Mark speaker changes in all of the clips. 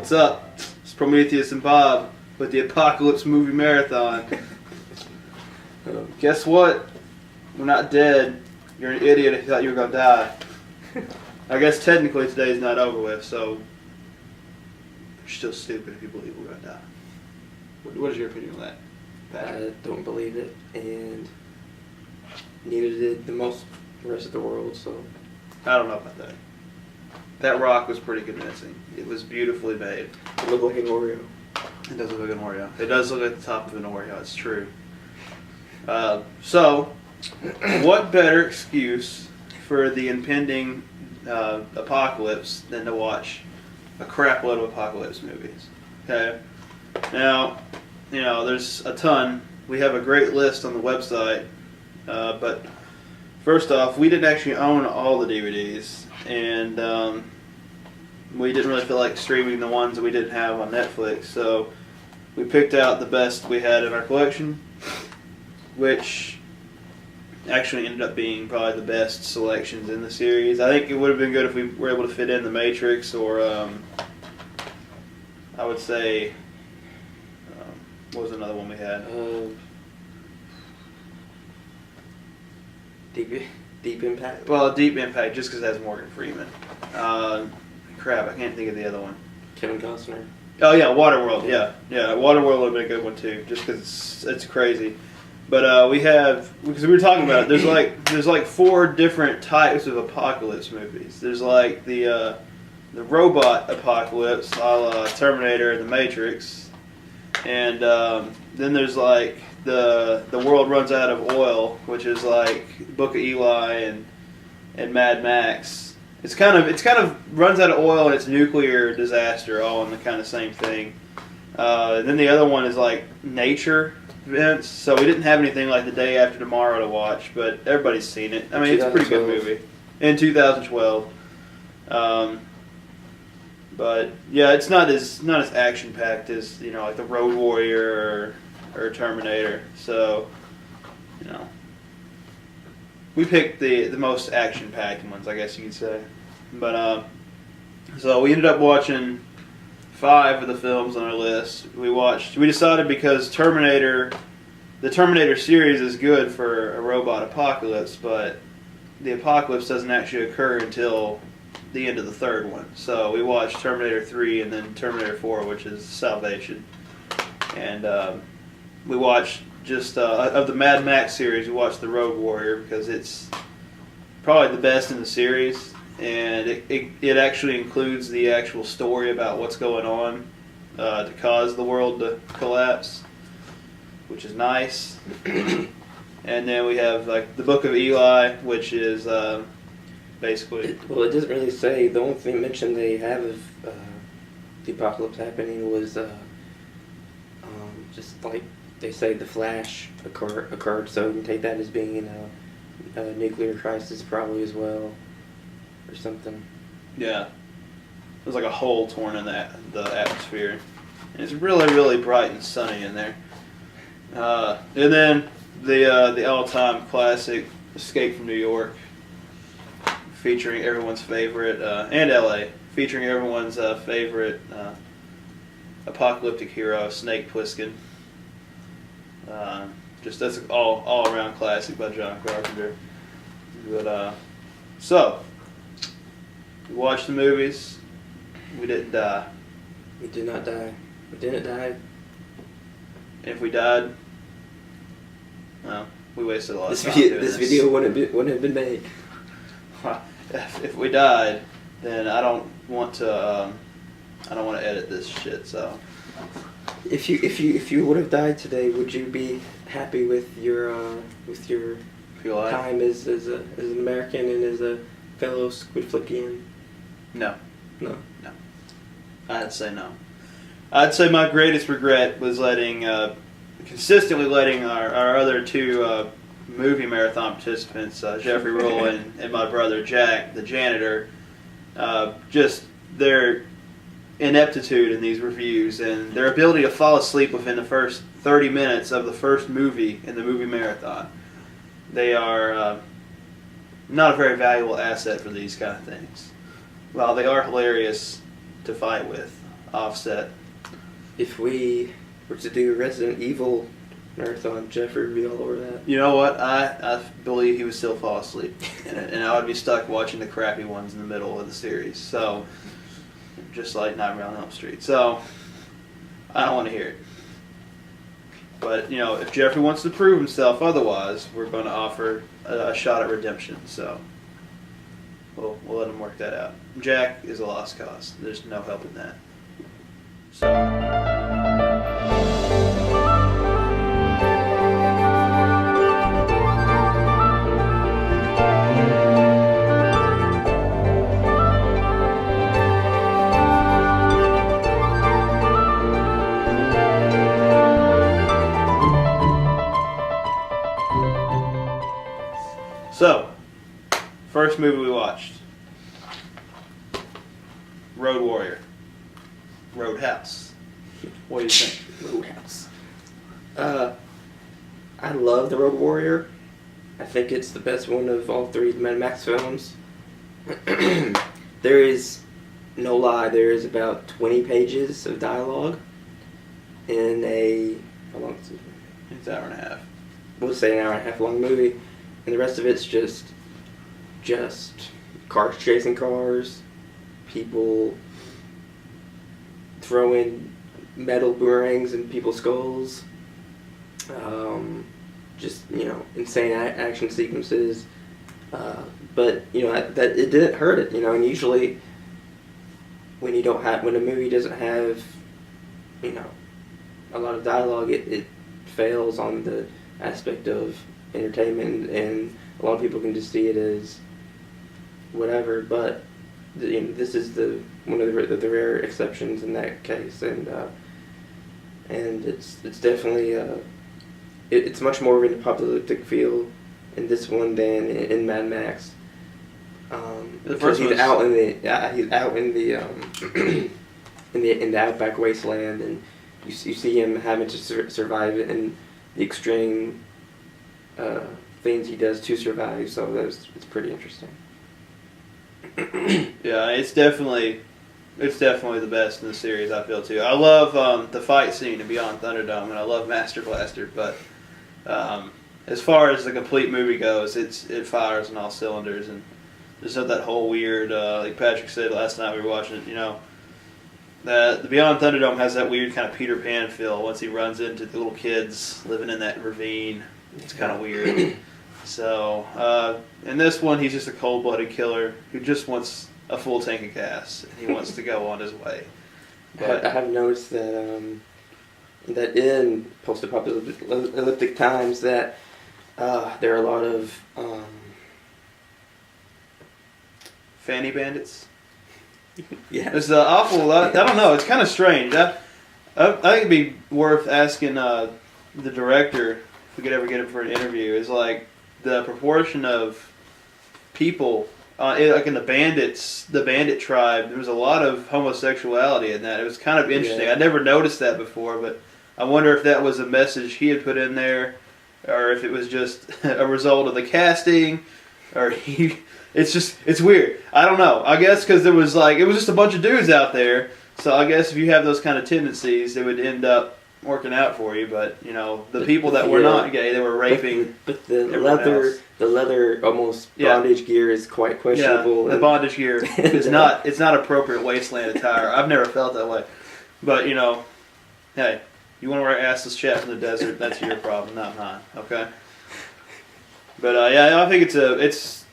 Speaker 1: What's up? It's Prometheus and Bob with the Apocalypse Movie Marathon. Guess what? We're not dead. You're an idiot if you thought you were going to die. I guess technically today's not over with, so you're still stupid if you believe we're going to die. What is your opinion on that, Patrick?
Speaker 2: I don't believe it, and neither did the rest of the world, so...
Speaker 1: I don't know about that. That rock was pretty convincing. It was beautifully made.
Speaker 2: It looked like an Oreo.
Speaker 1: It does look like an Oreo. It does look like the top of an Oreo, it's true. So, what better excuse for the impending apocalypse than to watch a crap load of apocalypse movies? Okay? Now, there's a ton. We have a great list on the website, but first off, we didn't actually own all the DVDs, and we didn't really feel like streaming the ones that we didn't have on Netflix, so we picked out the best we had in our collection, which actually ended up being probably the best selections in the series. I think it would have been good if we were able to fit in The Matrix, or I would say, what was another one we had?
Speaker 2: Deep Impact.
Speaker 1: Well, Deep Impact, just because it has Morgan Freeman. Crap, I can't think of the other one.
Speaker 2: Kevin Costner.
Speaker 1: Oh yeah, Waterworld. Yeah, Waterworld would have been a good one too, just because it's crazy. But we have, because we were talking about it. There's like 4 different types of apocalypse movies. There's like the robot apocalypse, a la Terminator and The Matrix, and then there's like the world runs out of oil, which is like Book of Eli and Mad Max. It's kind of runs out of oil and it's nuclear disaster, all in the kind of same thing. Then the other one is like nature events. So we didn't have anything like The Day After Tomorrow to watch, but everybody's seen it. I mean, it's a pretty good movie. In 2012. But yeah, it's not as action packed as like the Road Warrior or Terminator. So we picked the most action packed ones, I guess you could say. But so we ended up watching 5 of the films on our list. We decided because the Terminator series is good for a robot apocalypse, but the apocalypse doesn't actually occur until the end of the 3rd one. So we watched Terminator 3 and then Terminator 4, which is Salvation. And we watched just of the Mad Max series, we watched The Road Warrior because it's probably the best in the series, and it actually includes the actual story about what's going on to cause the world to collapse, which is nice. And then we have like the Book of Eli, which is basically...
Speaker 2: It doesn't really say. The only thing mentioned they have of the apocalypse happening was just like they say the Flash occurred, so you can take that as being a nuclear crisis probably as well, or something. Yeah.
Speaker 1: There's like a hole torn in the atmosphere. And it's really, really bright and sunny in there. And then the all-time classic Escape from New York, featuring everyone's favorite, and LA, featuring everyone's favorite apocalyptic hero, Snake Plissken. Just that's an all around classic by John Carpenter. But so we watched the movies. We didn't die.
Speaker 2: We did not die. We didn't die.
Speaker 1: And if we died, well, we wasted a lot of time.
Speaker 2: This video wouldn't have been made.
Speaker 1: If we died, then I don't want to edit this shit. So
Speaker 2: if you would have died today, would you be happy with your time as an American and as a fellow SquidFlickian?
Speaker 1: No.
Speaker 2: No.
Speaker 1: I'd say no. I'd say my greatest regret was consistently letting our other 2 movie marathon participants, Jeffrey Roll and my brother Jack, the janitor, just their ineptitude in these reviews and their ability to fall asleep within the first 30 minutes of the first movie in the movie marathon. They are not a very valuable asset for these kind of things. While they are hilarious to fight with, offset.
Speaker 2: If we were to do Resident Evil marathon, Jeffrey would be all over that.
Speaker 1: You know what? I believe he would still fall asleep, and I would be stuck watching the crappy ones in the middle of the series. So, just like Nightmare on Elm Street. So, I don't want to hear it. But if Jeffrey wants to prove himself otherwise, we're going to offer a shot at redemption. So, we'll let him work that out. Jack is a lost cause. There's no helping that. So. So, first movie we watched, Road Warrior, Roadhouse. What do you think?
Speaker 2: Roadhouse. I love The Road Warrior. I think it's the best one of all three Mad Max films. There is, no lie, there is about 20 pages of dialogue in a, how long is it?
Speaker 1: It's an hour and a half.
Speaker 2: We'll say an hour and a half long movie. And the rest of it's just cars chasing cars, people throwing metal boomerangs in people's skulls, insane action sequences. But that it didn't hurt it. And usually when a movie doesn't have a lot of dialogue, it fails on the aspect of entertainment, and a lot of people can just see it as whatever. But this is one of the rare exceptions in that case, and it's definitely it's much more of an apocalyptic feel in this one than in Mad Max. Because he's out in the in the outback wasteland, and you see him having to survive in the extreme things he does to survive, so it's pretty interesting.
Speaker 1: Yeah, it's definitely the best in the series, I feel too. I love the fight scene in Beyond Thunderdome, and I love Master Blaster, but as far as the complete movie goes, it fires on all cylinders, and there's not that whole weird, like Patrick said last night we were watching it, the Beyond Thunderdome has that weird kind of Peter Pan feel once he runs into the little kids living in that ravine. It's kind of weird. So, in this one, he's just a cold-blooded killer who just wants a full tank of gas, and he wants to go on his way.
Speaker 2: But I have noticed that that in post-apocalyptic times that there are a lot of
Speaker 1: fanny bandits.
Speaker 2: Yeah,
Speaker 1: it's awful. I don't know. It's kind of strange. I think it'd be worth asking the director if we could ever get him for an interview. Is like the proportion of people, like in the bandit tribe. There was a lot of homosexuality in that. It was kind of interesting.
Speaker 2: Yeah.
Speaker 1: I never noticed that before, but I wonder if that was a message he had put in there, or if it was just a result of the casting, or he. It's weird. I don't know. I guess because it was just a bunch of dudes out there. So I guess if you have those kind of tendencies, it would end up working out for you. But the people that were not gay, they were raping.
Speaker 2: But the leather almost bondage gear is quite questionable.
Speaker 1: Yeah, the bondage gear is not. It's not appropriate wasteland attire. I've never felt that way. But hey, you want to wear assless chaps in the desert? That's your problem, not mine. Okay. But I think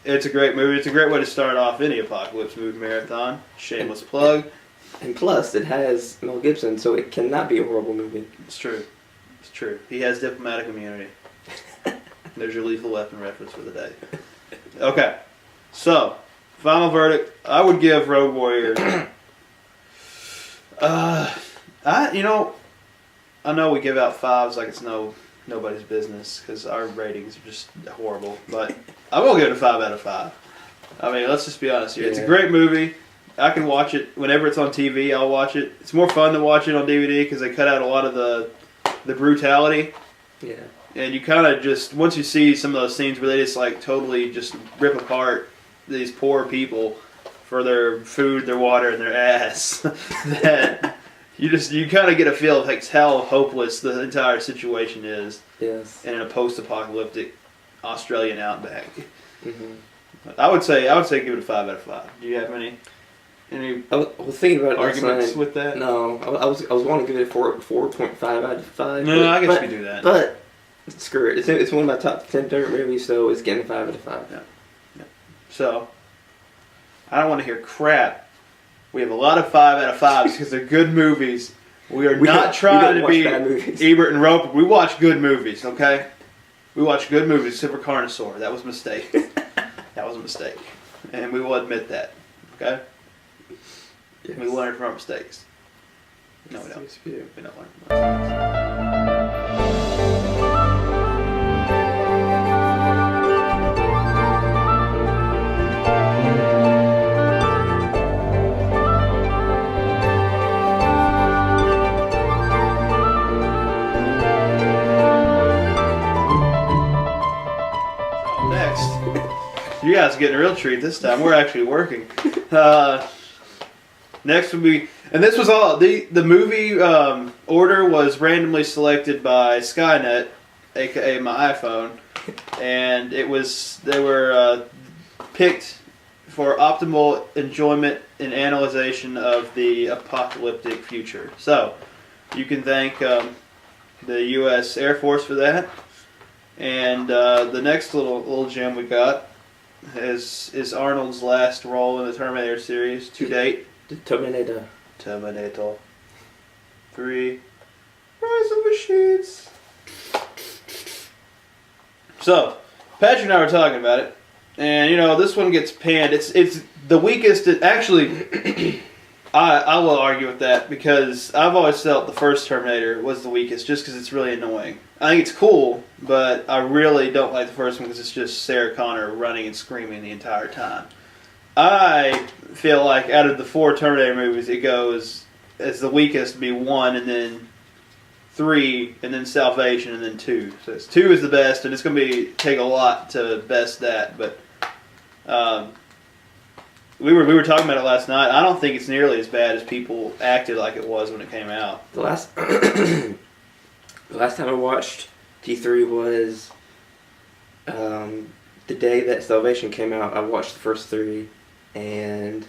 Speaker 1: it's a great movie. It's a great way to start off any apocalypse movie marathon. Shameless plug.
Speaker 2: And plus, it has Mel Gibson, so it cannot be a horrible movie.
Speaker 1: It's true. He has diplomatic immunity. There's your Lethal Weapon reference for the day. Okay. So, final verdict. I would give Road Warrior... I know we give out fives like it's nobody's business because our ratings are just horrible, but I will give it a 5 out of 5. I mean, let's just be honest here. Yeah. It's a great movie. I can watch it whenever it's on TV. I'll watch it. It's more fun to watch it on DVD because they cut out a lot of the brutality.
Speaker 2: Yeah.
Speaker 1: And you kind of just, once you see some of those scenes where they just totally just rip apart these poor people for their food, their water, and their ass, that you kind of get a feel of like how hopeless the entire situation is.
Speaker 2: Yes.
Speaker 1: In a post-apocalyptic Australian outback.
Speaker 2: Mm-hmm.
Speaker 1: I would say give it a 5 out of 5. Do you have any
Speaker 2: I was thinking about
Speaker 1: arguments with that?
Speaker 2: No, I was wanting to give it a 4.5 out of 5.
Speaker 1: No, I guess we can do that.
Speaker 2: But screw it. It's one of my top 10 favorite movies, so it's getting a 5 out of 5.
Speaker 1: Yeah. So I don't want to hear crap. We have a lot of 5 out of 5s because they're good movies. We not trying to be Ebert and Roper. We watch good movies, okay? We watch good movies except for Carnosaur. That was a mistake. That was a mistake. And we will admit that, okay? Yes. We learn from our mistakes. No, we don't. We don't learn from our mistakes. You guys are getting a real treat this time. We're actually working. Next would be, and this was all, the movie order was randomly selected by Skynet, aka my iPhone, and they were picked for optimal enjoyment and analyzation of the apocalyptic future. So, you can thank the U.S. Air Force for that. And the next little gem we got is Arnold's last role in the Terminator series to date.
Speaker 2: Terminator
Speaker 1: 3. Rise of Machines. So, Patrick and I were talking about it, and this one gets panned. It's the weakest. Actually, I will argue with that because I've always felt the first Terminator was the weakest, just because it's really annoying. I think it's cool, but I really don't like the first one because it's just Sarah Connor running and screaming the entire time. I feel like out of the 4 Terminator movies, it goes as the weakest to be 1, and then 3, and then Salvation, and then 2. So 2 is the best, and it's going to take a lot to best that. But we were talking about it last night. I don't think it's nearly as bad as people acted like it was when it came out.
Speaker 2: The last time I watched T3 was the day that Salvation came out. I watched the first 3, and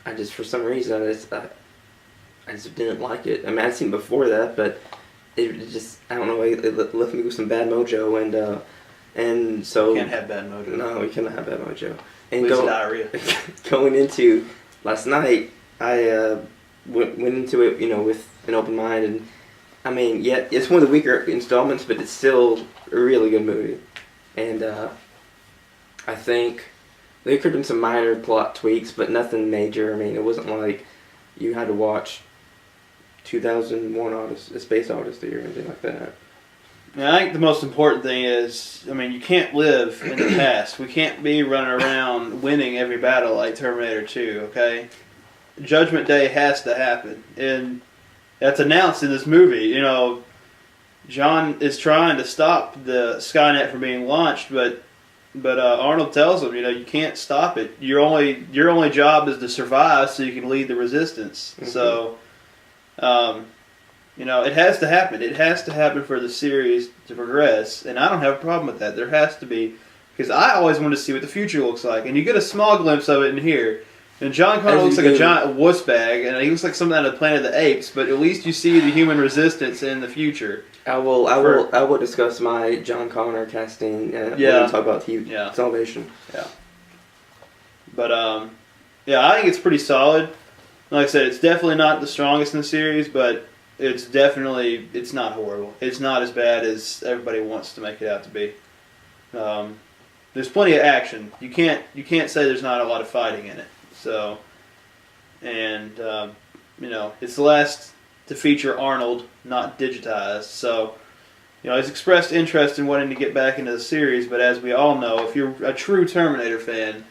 Speaker 2: I just, for some reason, I just didn't like it. I mean, I'd seen it before that, but it just, I don't know, it left me with some bad mojo, and so...
Speaker 1: You can't have bad mojo.
Speaker 2: No, you cannot have bad mojo.
Speaker 1: And diarrhea.
Speaker 2: Going into last night, I went into it, with an open mind, and I mean, yeah, it's one of the weaker installments, but it's still a really good movie. And I think there could have been some minor plot tweaks, but nothing major. I mean, it wasn't like you had to watch 2001 A Space Odyssey or anything like that.
Speaker 1: Yeah, I think the most important thing is, I mean, you can't live in the past. We can't be running around winning every battle like Terminator 2, okay? Judgment Day has to happen. And that's announced in this movie. John is trying to stop the Skynet from being launched, but Arnold tells him, you can't stop it. Your only job is to survive so you can lead the resistance. Mm-hmm. So, it has to happen. It has to happen for the series to progress, and I don't have a problem with that. There has to be, because I always want to see what the future looks like, and you get a small glimpse of it in here. And John Connor looks like a giant wuss bag, and he looks like something out of Planet of the Apes. But at least you see the human resistance in the future.
Speaker 2: I will discuss my John Connor casting. When we talk about Salvation.
Speaker 1: Yeah. But I think it's pretty solid. Like I said, it's definitely not the strongest in the series, but it's not horrible. It's not as bad as everybody wants to make it out to be. There's plenty of action. You can't say there's not a lot of fighting in it. So, and it's the last to feature Arnold, not digitized. So, he's expressed interest in wanting to get back into the series. But as we all know, if you're a true Terminator fan,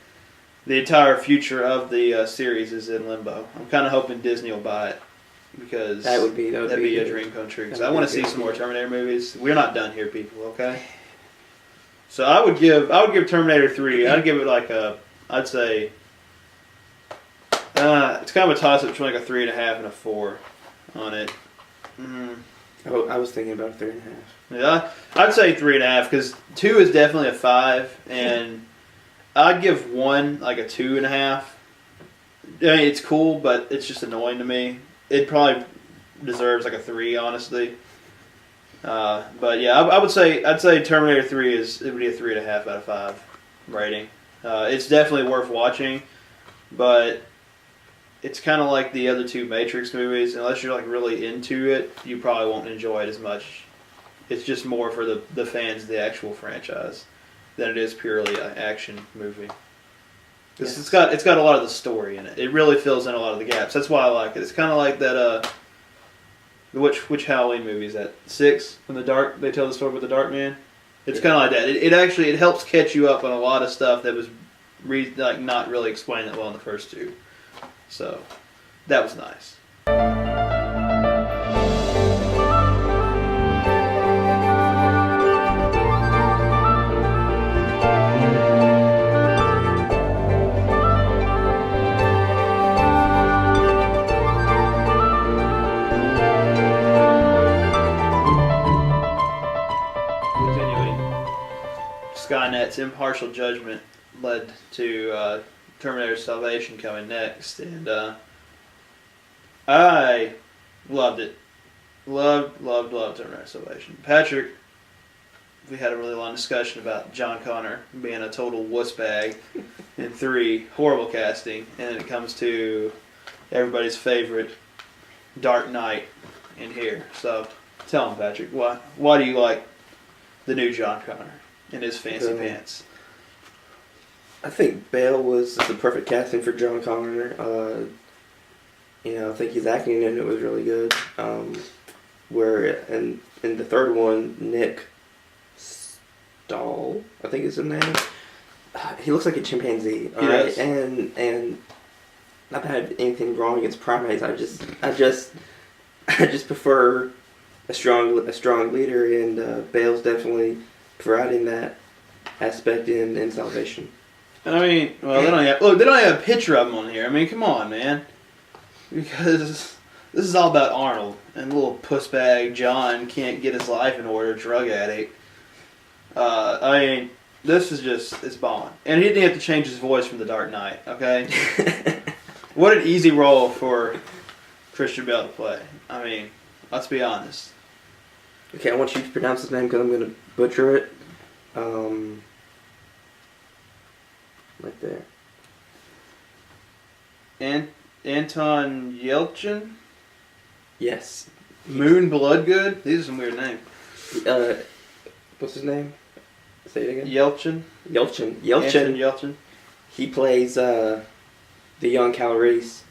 Speaker 1: the entire future of the series is in limbo. I'm kind of hoping Disney will buy it because that'd be a dream come true. Because I want to see some more Terminator movies. We're not done here, people. Okay. So I would give Terminator 3. I'd give it I'd say. It's kind of a toss-up between like a 3.5 and a 4. on it.
Speaker 2: I was thinking about 3.5.
Speaker 1: Yeah, I'd say 3.5 because 2 is definitely a 5, and I'd give 1 like a 2.5. I mean, it's cool, but it's just annoying to me. It probably deserves like a 3, honestly. But yeah, I'd say Terminator 3 would be a 3.5 out of 5 rating. It's definitely worth watching, but it's kind of like the other 2 Matrix movies. Unless you're like really into it, you probably won't enjoy it as much. It's just more for the fans of the actual franchise than it is purely an action movie. Because it's got a lot of the story in it. It really fills in a lot of the gaps. That's why I like it. It's kind of like that. Which Halloween movie is that? 6? When they tell the story about the Dark Man. It's kind of like that. It actually helps catch you up on a lot of stuff that was not really explained that well in the first 2. So that was nice. Skynet's impartial judgment led to Terminator Salvation coming next, and I loved it. Loved Terminator Salvation. Patrick, we had a really long discussion about John Connor being a total wuss bag in 3, horrible casting, and then it comes to everybody's favorite Dark Knight in here. So tell him, Patrick, why do you like the new John Connor in his fancy pants?
Speaker 2: I think Bale was the perfect casting for John Connor. I think his acting in it was really good. Where in the third one, Nick Stahl, I think is his name. He looks like a chimpanzee.
Speaker 1: He does.
Speaker 2: And not that I have anything wrong against primates. I just prefer a strong leader, and Bale's definitely providing that aspect in Salvation.
Speaker 1: I mean, well, they don't have a picture of him on here. I mean, come on, man. Because this is all about Arnold, and little pussbag John can't get his life in order, drug addict. I mean, this is it's Bond. And he didn't have to change his voice from The Dark Knight, okay? What an easy role for Christian Bale to play. I mean, let's be honest.
Speaker 2: Okay, I want you to pronounce his name because I'm going to butcher it. Right there.
Speaker 1: Anton Yelchin?
Speaker 2: Yes.
Speaker 1: Moon Bloodgood? These are some weird names.
Speaker 2: What's his name? Say it again.
Speaker 1: Yelchin.
Speaker 2: Anton
Speaker 1: Yelchin.
Speaker 2: He plays the young Cal Reese.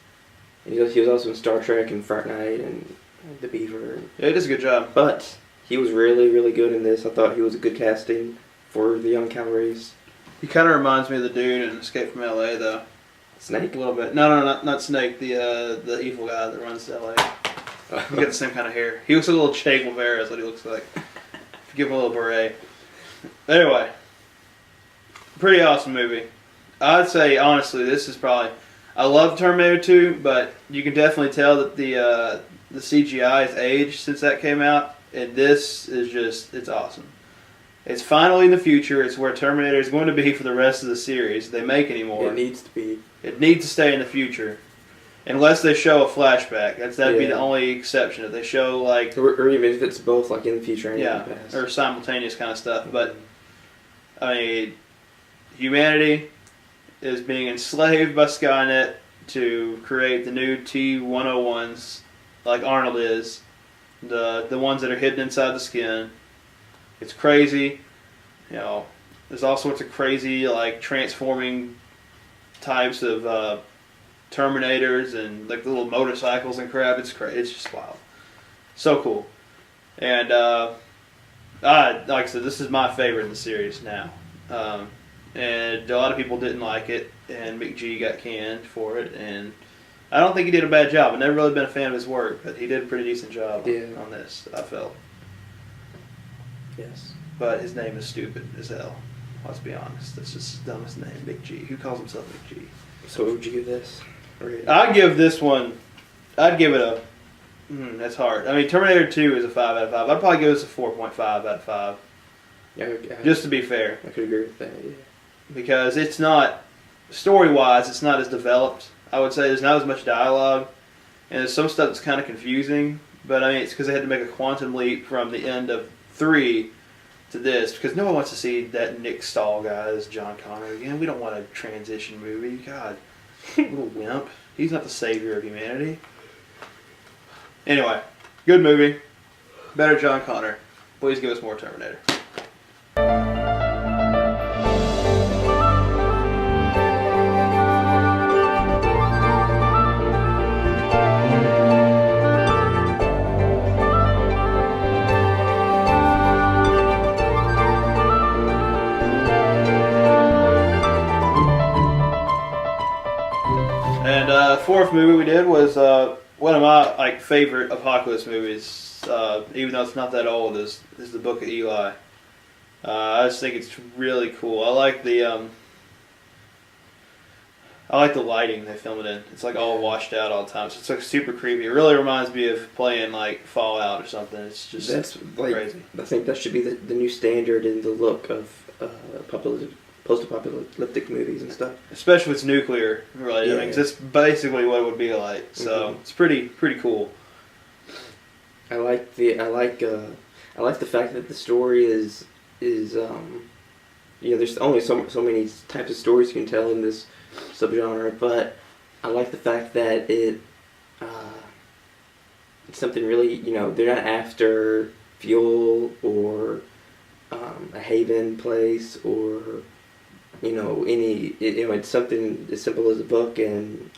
Speaker 2: He was also in Star Trek and Fright Night and The Beaver.
Speaker 1: Yeah, he does a good job.
Speaker 2: But he was really, really good in this. I thought he was a good casting for the young Cal Reese.
Speaker 1: He kind of reminds me of the dude in Escape from L.A., though.
Speaker 2: Snake?
Speaker 1: A little bit. No, not Snake. The evil guy that runs to L.A. He got the same kind of hair. He looks like a little Che Guevara is what he looks like. Give him a little beret. Anyway, pretty awesome movie. I'd say, honestly, this is probably... I love Terminator 2, but you can definitely tell that the CGI has aged since that came out, and this is it's awesome. It's finally in the future. It's where Terminator is going to be for the rest of the series. If they make anymore.
Speaker 2: It needs to be.
Speaker 1: It needs to stay in the future. Unless they show a flashback. That'd be the only exception. If they show, like...
Speaker 2: Or even if it's both, like, in the future and in the past.
Speaker 1: Or simultaneous kind of stuff. But, I mean, humanity is being enslaved by Skynet to create the new T-101s, like Arnold is. The ones that are hidden inside the skin. It's crazy. There's all sorts of crazy, like, transforming types of Terminators and, like, little motorcycles and crap. It's crazy. It's just wild. So cool. And, like I said, this is my favorite in the series now. And a lot of people didn't like it, and McG got canned for it, and I don't think he did a bad job. I've never really been a fan of his work, but he did a pretty decent job on this, I felt.
Speaker 2: Yes.
Speaker 1: But his name is stupid as hell. Let's be honest. That's just the dumbest name, Big G. Who calls himself Big G?
Speaker 2: So what would you give this?
Speaker 1: I'd give this one, I'd give it That's hard. I mean, Terminator 2 is a 5 out of 5. I'd probably give this a 4.5 out of 5.
Speaker 2: Yeah,
Speaker 1: just to be fair.
Speaker 2: I could agree with that, yeah.
Speaker 1: Because it's not, story-wise, it's not as developed. I would say there's not as much dialogue. And there's some stuff that's kind of confusing. But, I mean, it's because they had to make a quantum leap from the end of 3 to this. Because no one wants to see that Nick Stahl guy as John Connor again. We don't want a transition movie. God, little wimp. He's not the savior of humanity. Anyway, good movie. Better John Connor. Please give us more Terminator. And fourth movie we did was one of my favorite apocalypse movies, even though it's not that old, is the Book of Eli. I just think it's really cool. I like the lighting they film it in. It's like all washed out all the time, so it's like super creepy. It really reminds me of playing like Fallout or something. It's just crazy.
Speaker 2: I think that should be the new standard in the look of post-apocalyptic movies and stuff.
Speaker 1: Especially if it's nuclear related.
Speaker 2: Yeah.
Speaker 1: I mean, 'cause that's basically what it would be like. So It's pretty cool.
Speaker 2: I like the fact that the story is there's only so many types of stories you can tell in this subgenre, but I like the fact that it's something really, they're not after fuel or a haven place or it's something as simple as a book, and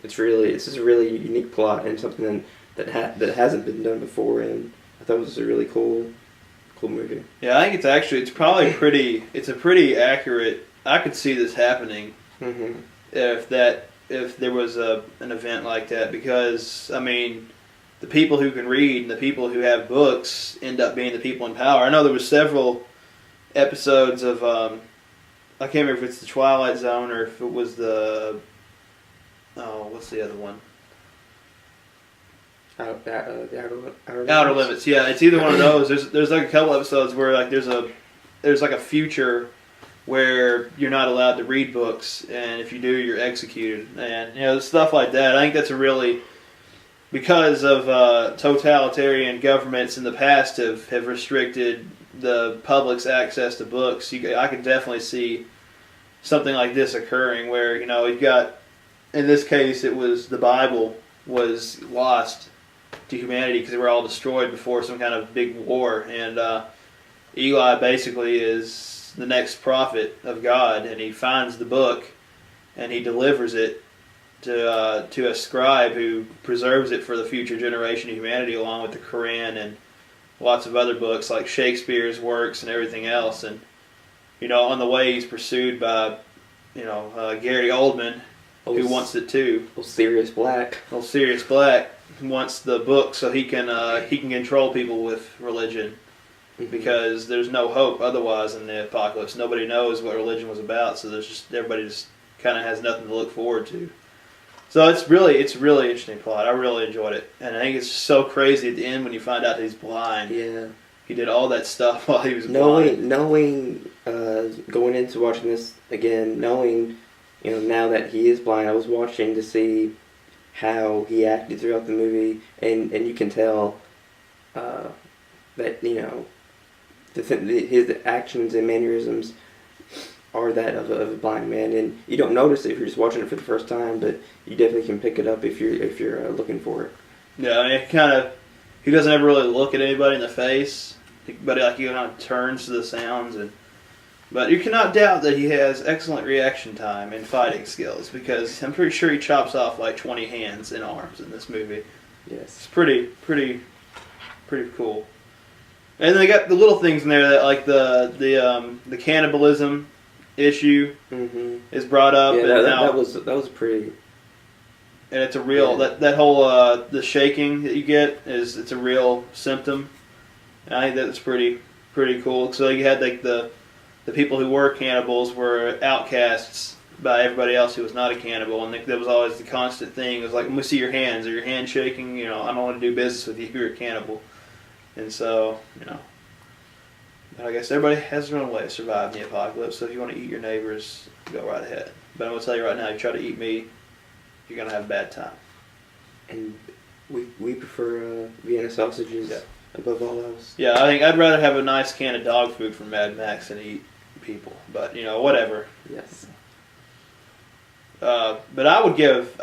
Speaker 2: it's just a really unique plot and something that hasn't been done before, and I thought it was a really cool movie.
Speaker 1: Yeah, I think it's probably it's a pretty accurate. I could see this happening if there was an event like that, because I mean, the people who can read and the people who have books end up being the people in power. I know there was several episodes of I can't remember if it's the Twilight Zone or if it was what's the other one? Outer Limits. Yeah, it's either one of those. There's like a couple episodes where like there's like a future where you're not allowed to read books, and if you do, you're executed, and stuff like that. I think that's a really, because of totalitarian governments in the past have restricted the public's access to books. I could definitely see something like this occurring, where you've got, in this case, it was the Bible was lost to humanity because they were all destroyed before some kind of big war, and Eli basically is the next prophet of God, and he finds the book and he delivers it to a scribe who preserves it for the future generation of humanity, along with the Quran and lots of other books like Shakespeare's works and everything else. And on the way he's pursued by Gary Oldman, who wants it too.
Speaker 2: Old Sirius Black
Speaker 1: Wants the book so he can control people with religion, because there's no hope otherwise in the apocalypse. Nobody knows what religion was about, so everybody just kind of has nothing to look forward to. So it's really interesting plot. I really enjoyed it, and I think it's so crazy at the end when you find out that he's blind.
Speaker 2: Yeah,
Speaker 1: he did all that stuff while he was blind.
Speaker 2: Knowing going into watching this again, knowing now that he is blind, I was watching to see how he acted throughout the movie, and you can tell that his actions and mannerisms are that of a blind man, and you don't notice it if you're just watching it for the first time, but you definitely can pick it up if you're looking for it.
Speaker 1: Yeah, I mean, he doesn't ever really look at anybody in the face, but he kind of turns to the sounds, but you cannot doubt that he has excellent reaction time and fighting skills, because I'm pretty sure he chops off like 20 hands and arms in this movie.
Speaker 2: Yes,
Speaker 1: it's pretty cool. And they got the little things in there that, like the cannibalism issue is brought up.
Speaker 2: Yeah, that was pretty.
Speaker 1: And it's a real that whole the shaking that you get it's a real symptom. And I think that's pretty cool. So you had like the people who were cannibals were outcasts by everybody else who was not a cannibal, and there was always the constant thing. It was like, when we see your hands, are your hands shaking? You know, I don't want to do business with you if you're a cannibal. And so, you know, but I guess everybody has their own way of surviving the apocalypse. So if you want to eat your neighbors, go right ahead. But I'm gonna tell you right now, if you try to eat me, you're gonna have a bad time.
Speaker 2: And we prefer Vienna sausages above all else.
Speaker 1: Yeah, I think I'd rather have a nice can of dog food from Mad Max than eat people. But you know, whatever.
Speaker 2: Yes.
Speaker 1: But I would give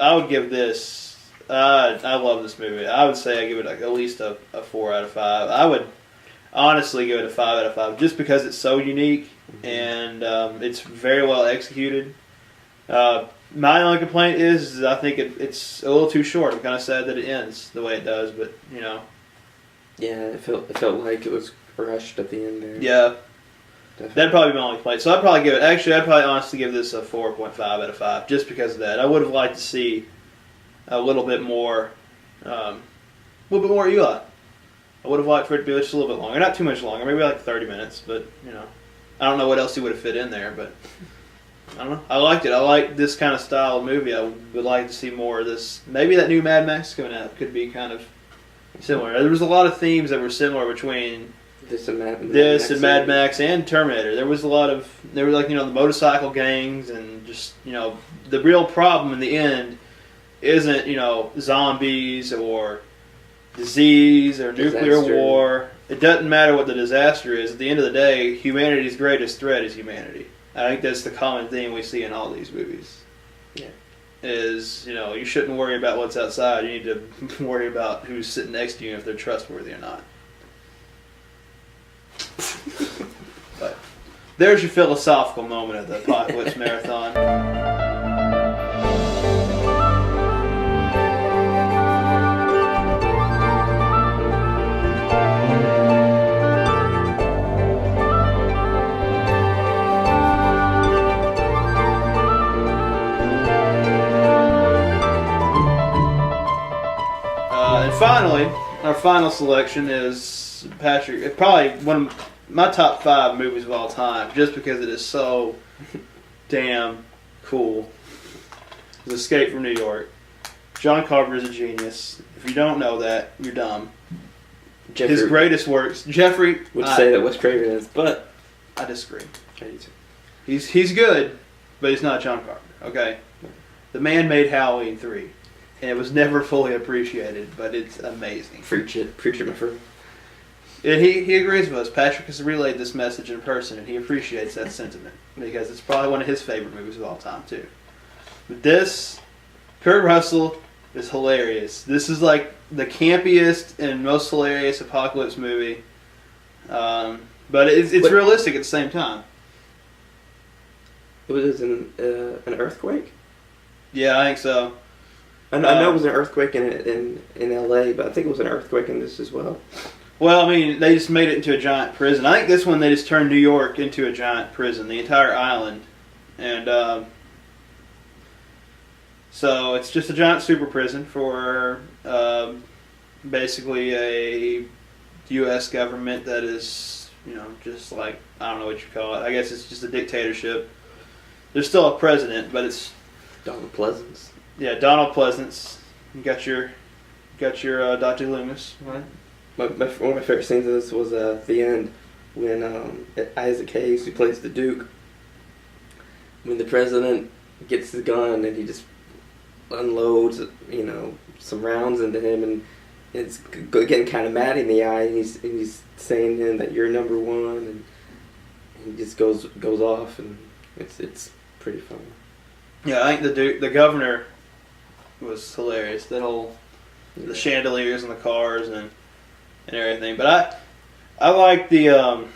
Speaker 1: this. I love this movie. I would say I give it like at least a 4 out of 5. I would honestly give it a 5 out of 5 just because it's so unique and it's very well executed. My only complaint is I think it's a little too short. I'm kind of sad that it ends the way it does, but you know.
Speaker 2: Yeah, it felt like it was rushed at the end there.
Speaker 1: Yeah.
Speaker 2: Definitely.
Speaker 1: That'd probably be my only complaint. So I'd probably honestly give this a 4.5 out of 5 just because of that. I would have liked to see a little bit more Eli. I would have liked for it to be just a little bit longer. Not too much longer, maybe like 30 minutes, but you know. I don't know what else he would have fit in there, but I don't know. I liked it. I like this kind of style of movie. I would like to see more of this. Maybe that new Mad Max coming out could be kind of similar. There was a lot of themes that were similar between
Speaker 2: this and
Speaker 1: Mad Max and Terminator. There was like, you know, the motorcycle gangs and just, you know, the real problem in the end isn't, you know, zombies or disease or nuclear war. It doesn't matter what the disaster is. At the end of the day, humanity's greatest threat is humanity. I think that's the common theme we see in all these movies.
Speaker 2: Yeah.
Speaker 1: Is, you know, you shouldn't worry about what's outside. You need to worry about who's sitting next to you and if they're trustworthy or not. But there's your philosophical moment of the Apocalypse Marathon. And finally, our final selection is Patrick. It's probably one of my top 5 movies of all time, just because it is so damn cool. It's Escape from New York. John Carpenter is a genius. If you don't know that, you're dumb. His greatest works. Jeffrey
Speaker 2: would say that Wes Craven is, but
Speaker 1: I disagree.
Speaker 2: I do too.
Speaker 1: He's good, but he's not John Carpenter. Okay, the man made Halloween 3, and it was never fully appreciated, but it's amazing.
Speaker 2: Preach it, my friend.
Speaker 1: And he agrees with us. Patrick has relayed this message in person, and he appreciates that sentiment because it's probably one of his favorite movies of all time too. But this, Kurt Russell is hilarious. This is like the campiest and most hilarious apocalypse movie, but it's realistic at the same time.
Speaker 2: It was an earthquake?
Speaker 1: Yeah, I think so.
Speaker 2: I know it was an earthquake in L.A., but I think it was an earthquake in this as well.
Speaker 1: Well, I mean, they just made it into a giant prison. I think this one they just turned New York into a giant prison, the entire island. And so it's just a giant super prison for basically a U.S. government that is, you know, just like, I don't know what you call it. I guess it's just a dictatorship. There's still a president, but it's
Speaker 2: Donald Pleasance. Yeah,
Speaker 1: Donald Pleasance. You got your Dr. Loomis, right?
Speaker 2: One of my favorite scenes of this was at the end when Isaac Hayes, who plays the Duke, when the president gets the gun and he just unloads, you know, some rounds into him, and it's getting kind of mad in the eye, and he's saying to him that you're number one, and he just goes off, and it's pretty funny.
Speaker 1: Yeah, I think the governor was hilarious. That whole the chandeliers and the cars and everything. But I like the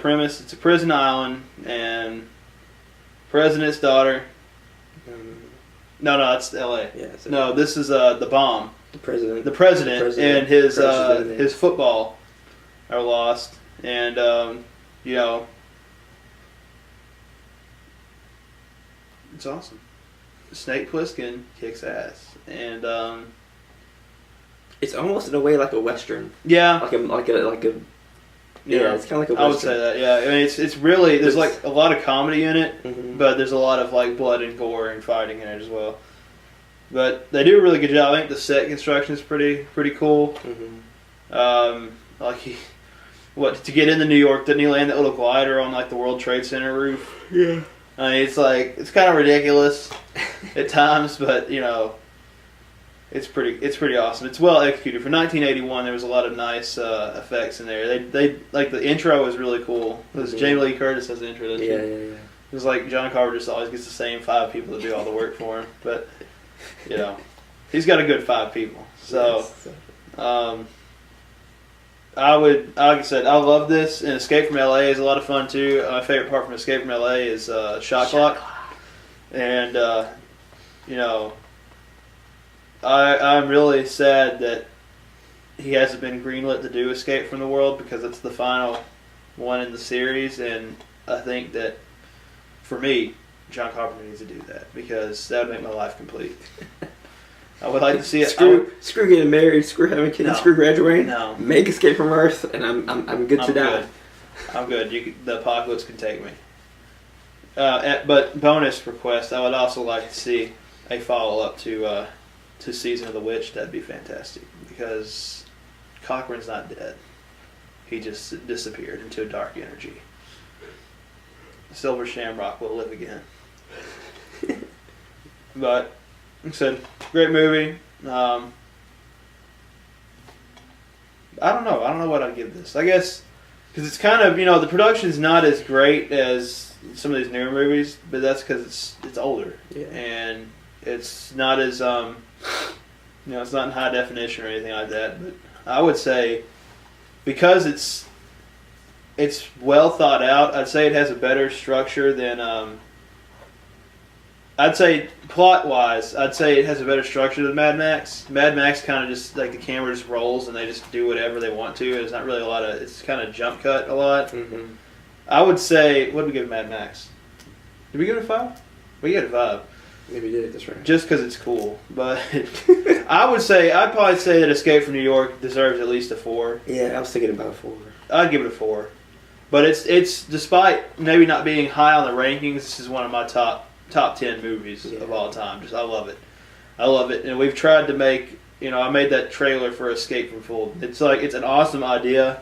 Speaker 1: premise. It's a prison island and president's daughter. No, it's L.A.
Speaker 2: Yeah,
Speaker 1: no, this is the bomb.
Speaker 2: The president
Speaker 1: And his football are lost, and you know, it's awesome. Snake Plissken kicks ass, and
Speaker 2: it's almost in a way like a western.
Speaker 1: Yeah,
Speaker 2: like a Yeah, it's kind of like a Western.
Speaker 1: I would say that. Yeah, I mean it's really there's like a lot of comedy in it, but there's a lot of like blood and gore and fighting in it as well. But they do a really good job. I think the set construction is pretty cool. Like to get into New York, didn't he land that little glider on like the World Trade Center roof?
Speaker 2: Yeah.
Speaker 1: I mean, it's kind of ridiculous at times, but you know, it's pretty awesome. It's well executed for 1981. There was a lot of nice effects in there. They like the intro was really cool. It was Jamie Lee Curtis has the intro.
Speaker 2: Yeah.
Speaker 1: It was like John Carver just always gets the same 5 people to do all the work for him, but you know, he's got a good 5 people. So, like I said, I love this. And Escape from LA is a lot of fun too. My favorite part from Escape from LA is Shot Clock. And you know, I'm really sad that he hasn't been greenlit to do Escape from the World because it's the final one in the series, and I think that for me, John Carpenter needs to do that because that would make my life complete. I would like to see it.
Speaker 2: Screw getting married. Screw having kids.
Speaker 1: No.
Speaker 2: Screw graduating.
Speaker 1: No.
Speaker 2: Make Escape from Earth, and I'm good to die.
Speaker 1: I'm good. The apocalypse can take me. But bonus request, I would also like to see a follow up to Season of the Witch. That'd be fantastic because Cochrane's not dead. He just disappeared into a dark energy. Silver Shamrock will live again. But like I said, great movie. I don't know what I'd give this. I guess because it's kind of, you know, the production's not as great as some of these newer movies, but that's because it's older and it's not as you know, it's not in high definition or anything like that. But I would say because it's well thought out, I'd say it has a better structure than I'd say plot-wise, I'd say it has a better structure than Mad Max. Mad Max kind of just, like, the camera just rolls and they just do whatever they want to. There's not really a lot of, it's kind of jump cut a lot. I would say, what did we give Mad Max? Did we give it a 5? We gave it a 5.
Speaker 2: Maybe we did it this right.
Speaker 1: Just because it's cool. But I'd probably say that Escape from New York deserves at least a 4.
Speaker 2: Yeah, I was thinking about a 4.
Speaker 1: I'd give it a 4. But it's despite maybe not being high on the rankings, this is one of my top 10 movies of all time. I love it. And we've tried to make, you know, I made that trailer for Escape from Fulton. It's an awesome idea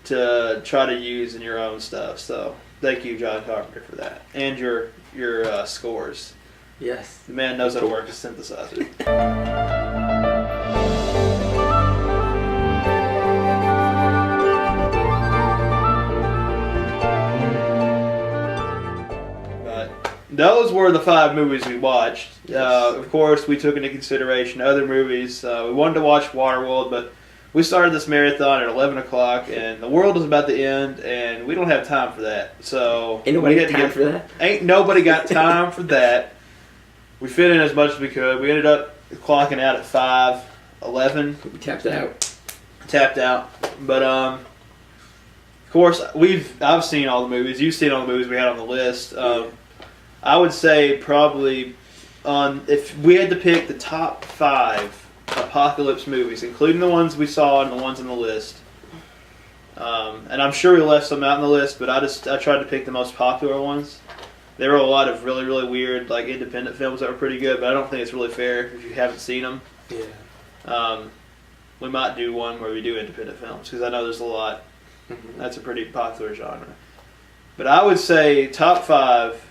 Speaker 1: to try to use in your own stuff. So thank you, John Carpenter, for that. And your scores.
Speaker 2: Yes.
Speaker 1: The man knows how to work a synthesizer. Those were the 5 movies we watched.
Speaker 2: Yes.
Speaker 1: Of course, we took into consideration other movies. We wanted to watch Waterworld, but we started this marathon at 11 o'clock, and the world is about to end, and we don't have time for that. So
Speaker 2: ain't nobody got time for that.
Speaker 1: Ain't nobody got time for that. We fit in as much as we could. We ended up clocking out at 5:11.
Speaker 2: We tapped out. But of course, I've seen all the movies. You've seen all the movies we had on the list. I would say probably if we had to pick the top 5 apocalypse movies, including the ones we saw and the ones on the list, and I'm sure we left some out on the list, but I tried to pick the most popular ones. There were a lot of really, really weird, like, independent films that were pretty good, but I don't think it's really fair if you haven't seen them. Yeah.
Speaker 1: We might do one where we do independent films, because I know there's a lot. That's a pretty popular genre. But I would say top 5,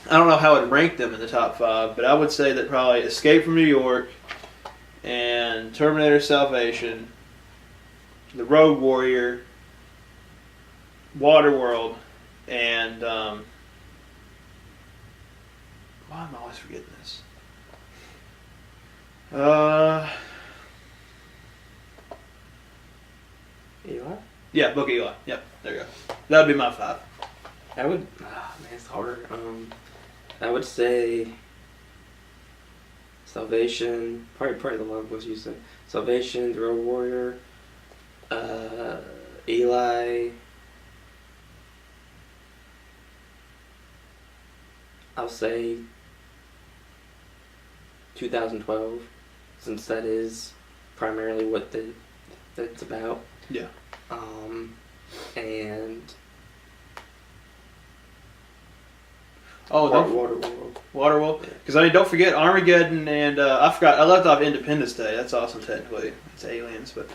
Speaker 1: I don't know how I'd rank them in the top 5, but I would say that probably Escape from New York and Terminator Salvation, The Road Warrior, Waterworld, and why am I always forgetting this?
Speaker 2: Eli?
Speaker 1: Yeah, Book of Eli. Yep, there you go. That would be my 5.
Speaker 2: I would. Man, it's hard. I would say Salvation. Probably the love was you said. Salvation, The Road Warrior, Eli. I'll say 2012, since that is primarily what that's about.
Speaker 1: Yeah.
Speaker 2: And
Speaker 1: Waterworld.
Speaker 2: Waterworld.
Speaker 1: Because I mean, don't forget Armageddon and I forgot. I left off Independence Day. That's awesome. Technically, it's aliens, but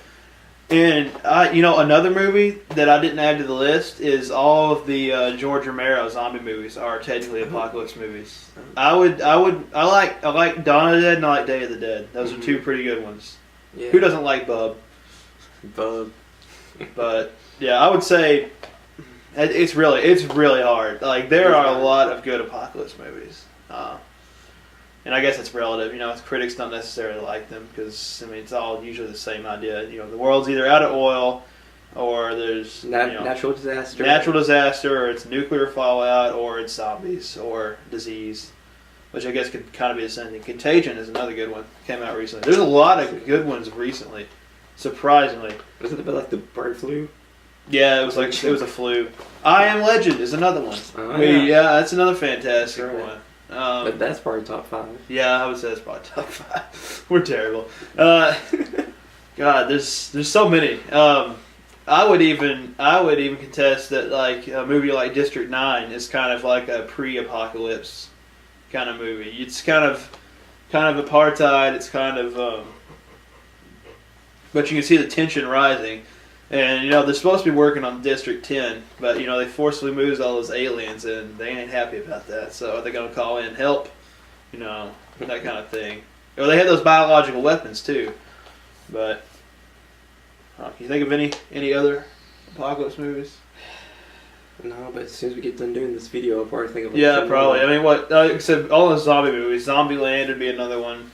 Speaker 1: and another movie that I didn't add to the list is all of the George Romero zombie movies are technically apocalypse movies. I like Dawn of the Dead and I like Day of the Dead. Those are two pretty good ones.
Speaker 2: Yeah.
Speaker 1: Who doesn't like Bub? But yeah, I would say it's really hard. Like there are a lot of good apocalypse movies, and I guess it's relative. Critics don't necessarily like them because I mean it's all usually the same idea. The world's either out of oil, or there's
Speaker 2: natural disaster,
Speaker 1: or it's nuclear fallout, or it's zombies or disease, which I guess could kind of be the same thing. Contagion is another good one. Came out recently. There's a lot of good ones recently. Surprisingly,
Speaker 2: was it a bit like the bird flu?
Speaker 1: Yeah, it was a flu. I Am Legend is another one. Yeah, that's another fantastic one.
Speaker 2: But that's probably top 5.
Speaker 1: Yeah, I would say that's probably top 5. We're terrible. God, there's so many. I would even contest that like a movie like District 9 is kind of like a pre-apocalypse kind of movie. It's kind of apartheid. It's kind of but you can see the tension rising. And, they're supposed to be working on District 10, but, they forcibly moved all those aliens, and they ain't happy about that. So are they going to call in help? That kind of thing. Or they had those biological weapons, too. But, can you think of any other apocalypse movies?
Speaker 2: No, but as soon as we get done doing this video, I'll probably think of
Speaker 1: probably. I mean, except all those zombie movies. Zombieland would be another one.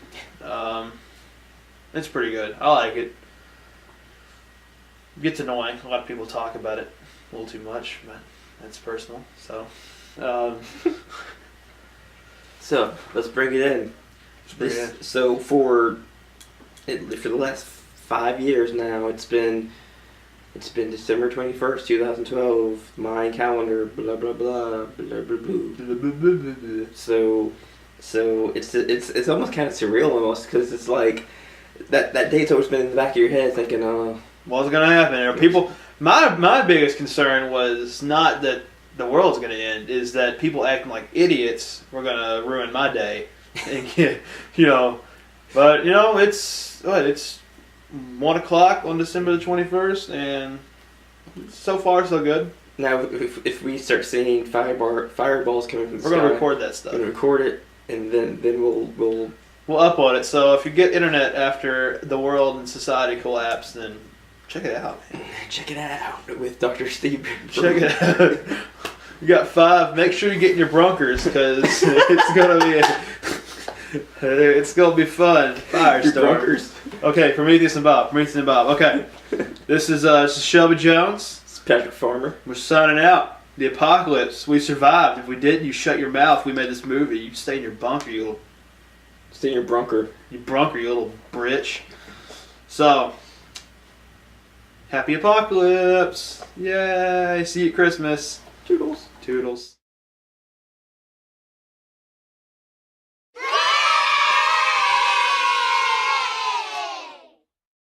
Speaker 1: It's pretty good. I like it. It gets annoying. A lot of people talk about it a little too much, but that's personal. So,
Speaker 2: so let's bring it in. So for the last 5 years now, it's been December 21st, 2012. Mayan calendar, blah blah blah, blah blah blah. So it's almost kind of surreal, because it's like that date's always been in the back of your head, thinking,
Speaker 1: what's going to happen? Or people, my biggest concern was not that the world's going to end, is that people acting like idiots were going to ruin my day. And, but it's 1 o'clock on December the 21st, and so far so good.
Speaker 2: Now, if we start seeing fireballs coming from the sky,
Speaker 1: we're going to record that stuff.
Speaker 2: We're going to record it, and then we'll
Speaker 1: upload it. So if you get internet after the world and society collapse, then check it out, man.
Speaker 2: Check it out with Dr. Steve.
Speaker 1: Check it out. You got 5. Make sure you get in your brunkers, because it's gonna be fun. Firestorm. Okay, Prometheus and Bob. Okay, this is Shelby Jones.
Speaker 2: It's Patrick Farmer.
Speaker 1: We're signing out. The apocalypse. We survived. If we didn't, you shut your mouth. We made this movie. You stay in your bunker.
Speaker 2: Stay in your brunker.
Speaker 1: You little britch. So. Happy apocalypse! Yay! See you at Christmas.
Speaker 2: Toodles.
Speaker 1: Toodles.